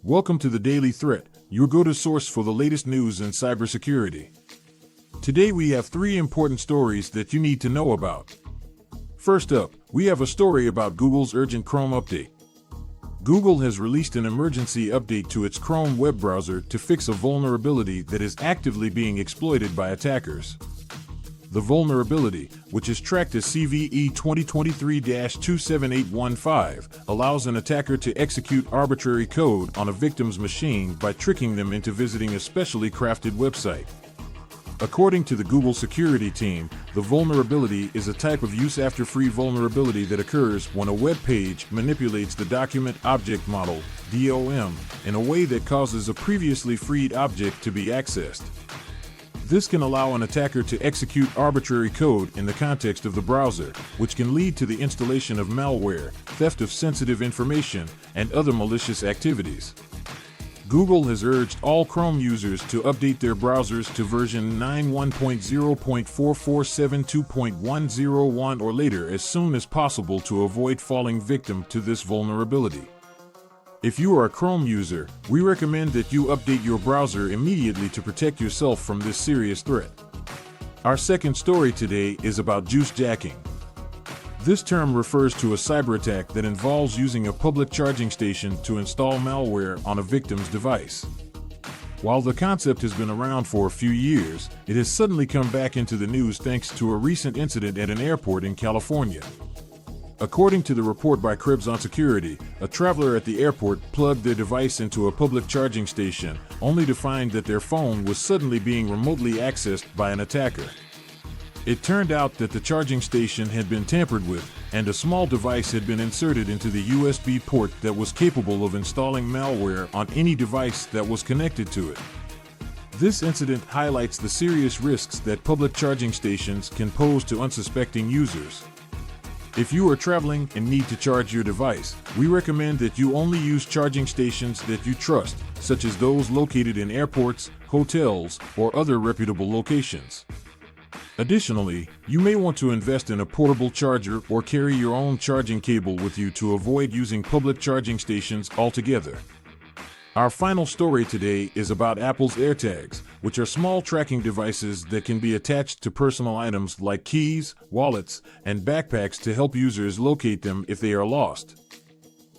Welcome to the Daily Threat, your go-to source for the latest news in cybersecurity. Today we have three important stories that you need to know about. First up, we have a story about Google's urgent Chrome update. Google has released an emergency update to its Chrome web browser to fix a vulnerability that is actively being exploited by attackers. The vulnerability, which is tracked as CVE 2023-27815, allows an attacker to execute arbitrary code on a victim's machine by tricking them into visiting a specially crafted website. According to the Google security team, the vulnerability is a type of use-after-free vulnerability that occurs when a web page manipulates the document object model, DOM, in a way that causes a previously freed object to be accessed. This can allow an attacker to execute arbitrary code in the context of the browser, which can lead to the installation of malware, theft of sensitive information, and other malicious activities. Google has urged all Chrome users to update their browsers to version 91.0.4472.101 or later as soon as possible to avoid falling victim to this vulnerability. If you are a Chrome user, we recommend that you update your browser immediately to protect yourself from this serious threat. Our second story today is about juice jacking. This term refers to a cyber attack that involves using a public charging station to install malware on a victim's device. While the concept has been around for a few years, it has suddenly come back into the news thanks to a recent incident at an airport in California. According to the report by Krebs on Security, a traveler at the airport plugged their device into a public charging station, only to find that their phone was suddenly being remotely accessed by an attacker. It turned out that the charging station had been tampered with, and a small device had been inserted into the USB port that was capable of installing malware on any device that was connected to it. This incident highlights the serious risks that public charging stations can pose to unsuspecting users. If you are traveling and need to charge your device, we recommend that you only use charging stations that you trust, such as those located in airports, hotels, or other reputable locations. Additionally, you may want to invest in a portable charger or carry your own charging cable with you to avoid using public charging stations altogether. Our final story today is about Apple's AirTags, which are small tracking devices that can be attached to personal items like keys, wallets, and backpacks to help users locate them if they are lost.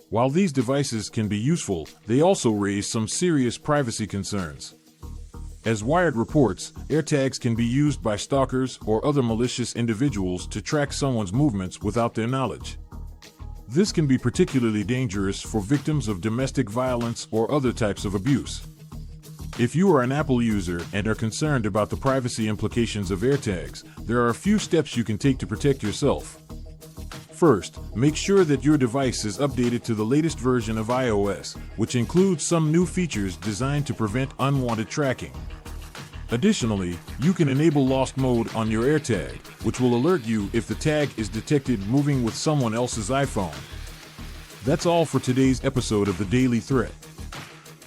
While these devices can be useful, they also raise some serious privacy concerns. As Wired reports, AirTags can be used by stalkers or other malicious individuals to track someone's movements without their knowledge. This can be particularly dangerous for victims of domestic violence or other types of abuse. If you are an Apple user and are concerned about the privacy implications of AirTags, there are a few steps you can take to protect yourself. First, make sure that your device is updated to the latest version of iOS, which includes some new features designed to prevent unwanted tracking. Additionally, you can enable Lost Mode on your AirTag, which will alert you if the tag is detected moving with someone else's iPhone. That's all for today's episode of the Daily Threat.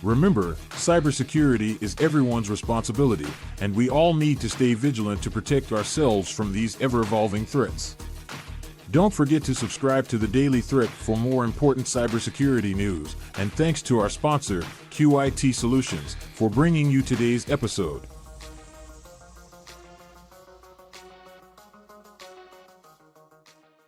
Remember, cybersecurity is everyone's responsibility, and we all need to stay vigilant to protect ourselves from these ever-evolving threats. Don't forget to subscribe to the Daily Threat for more important cybersecurity news, and thanks to our sponsor, QIT Solutions, for bringing you today's episode.